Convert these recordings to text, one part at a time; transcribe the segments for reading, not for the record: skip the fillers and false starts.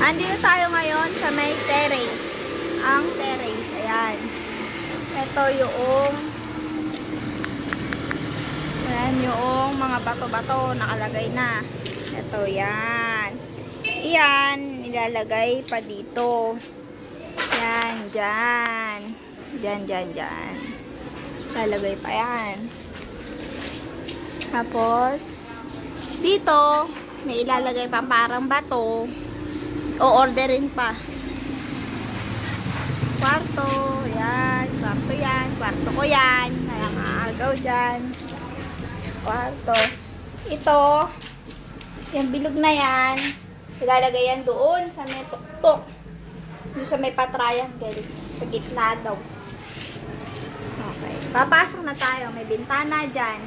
Andito tayo ngayon sa may terrace. Ang terrace, ayan. Ito yung mga bato-bato nakalagay na. Ito, yan. Iyan, nilalagay pa dito. Yan, dyan. Dyan. Lalagay pa yan. Tapos, dito, may ilalagay pa parang bato. O-orderin pa. Kwarto, yan. Kwarto yan. Kwarto ko yan. Kaya maagaw dyan. Kwarto. Ito, yung bilog na yan, ilalagay yan doon sa may tuktok. Doon sa may pa-triangle. Sa gitna daw. Okay. Papasok na tayo. May bintana dyan.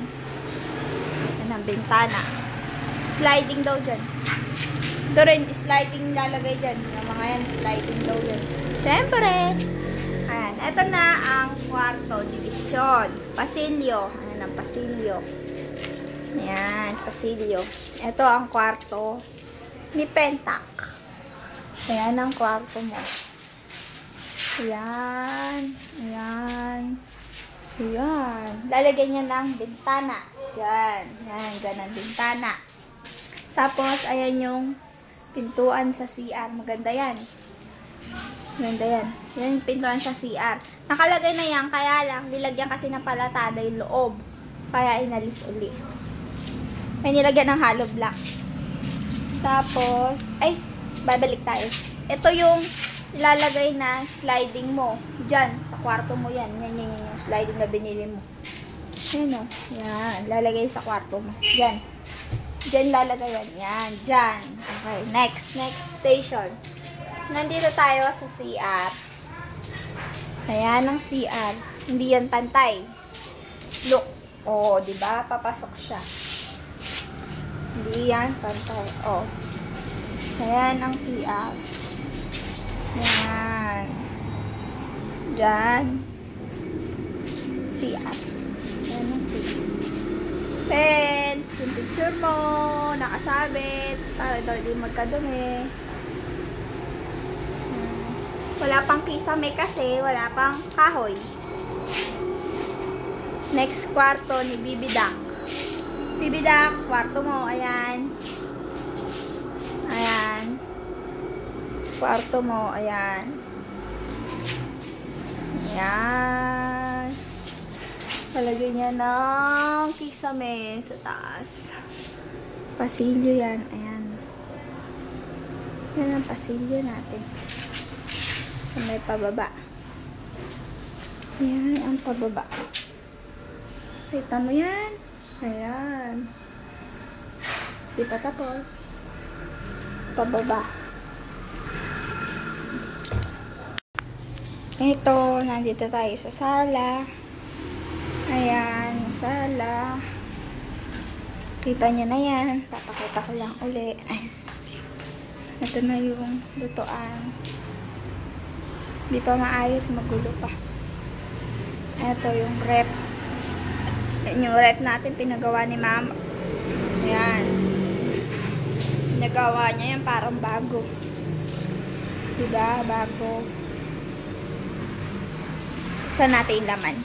Yan ang bintana. Sliding daw dyan. Ito rin, sliding lalagay dyan. Yung mga yan, sliding daw yan. Siyempre, ayan, ito na ang kwarto, division. Pasilyo. Ayan ang pasilyo. Ayan, pasilyo. Ito ang kwarto ni Pentak. Ayan ang kwarto mo. Ayan. Lalagyan niya ng bintana. Dyan. Ayan, dyan ang bintana. Tapos, ayan yung pintuan sa CR. Maganda yan. Yan yung pintuan sa CR. Nakalagay na yan, kaya lang, nilagyan kasi ng palatada yung loob. Kaya inalis uli. May nilagyan ng hollow block. Tapos, babalik tayo. Ito yung ilalagay na sliding mo. Diyan, sa kwarto mo yan. Yan yung sliding na binili mo. Yan o. Yan, lalagay sa kwarto mo. Diyan. Diyan lalagay yan. Yan, diyan. Okay, next station. Nandito tayo sa CR. Ayan ang CR. Hindi yan pantay. Look. Oh, diba? Papasok siya. Hindi yan pantay. Oh. Ayan ang CR. Yan. Diyan. CR. Ayan ang CR. Pens, yung picture mo, nakasabit, para daw di magkadumi. Wala pang kisame kasi, wala pang kahoy. Next kwarto ni Bibidak. Bibidak, kwarto mo, ayan. Ayan. Kwarto mo, ayan. Ayan. Palagay niya ng kisame sa taas. Pasilyo yan. Ayan. Yan ang pasilyo natin. Sa may pababa. Ayan ang pababa. Kita mo yan? Ayan. Di pa tapos. Pababa. Ito, nandito tayo sa sala. Ayan, sala. Kita nyo na yan. Papakita ko lang uli. Ayan. Ito na yung lutuan. Hindi pa maayos, magulo pa. Ito yung rep. Yung rep natin, pinagawa ni mama. Ayan. Pinagawa niya yan parang bago. Diba? Bago. Saan natin yung laman?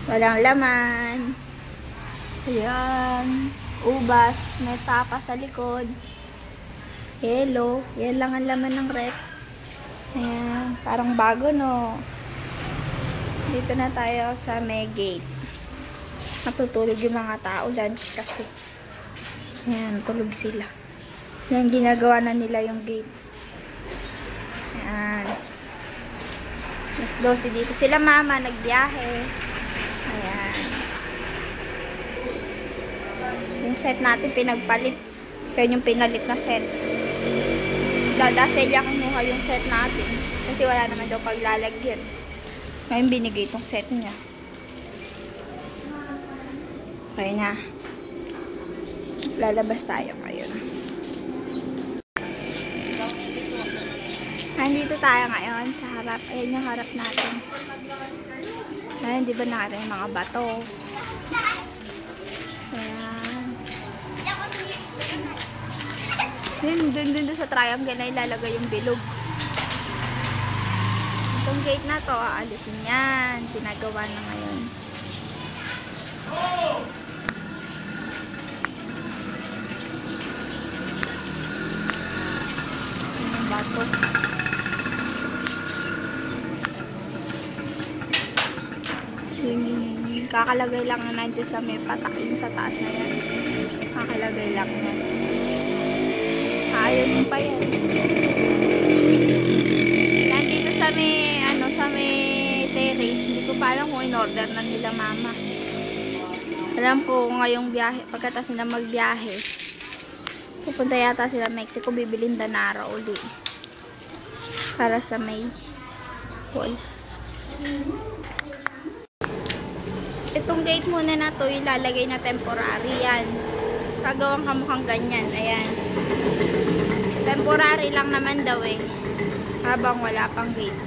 Walang laman. Ayan. Ubas. May tapa sa likod. Yellow. Yan lang ang laman ng rep. Ayan. Parang bago, no? Dito na tayo sa may gate. Matutulog yung mga tao. Lunch kasi. Ayan. Tulog sila. Yan. Ginagawa na nila yung gate. Ayan. Mas 12 dito. Sila mama nagbiyahe. Ayan. Yung set natin pinagpalit. Kaya yung pinalit na set. Dadasel yung kinuha yung set natin. Kasi wala naman daw paglalagyan. Ngayon binigay itong set niya. Okay na. Lalabas tayo ngayon. Nandito tayo ngayon sa harap. Ayan yung harap natin. Ayan, di ba nakita yung mga bato? Ayan. Dun sa triangle na ilalagay yung bilog. Itong gate na to, aalisin yan. Ginagawa na ngayon. Yung bato. Kakalagay lang na nandiyan sa may patak yung sa taas na yan. Kakalagay lang yan. Ayusin pa yan. Nandito sa may, sa may terrace. Hindi ko pa alam kung in-order na nila mama. Alam ko ngayong biyahe, pagkatapos nila magbiyahe, pupunta yata sila Mexico, bibilin Danara uli. Para sa may hall. Itong gate muna na to, ilalagay na temporary yan. Kagawang kamukhang ganyan. Ayan. Temporary lang naman daw eh. Habang wala pang gate.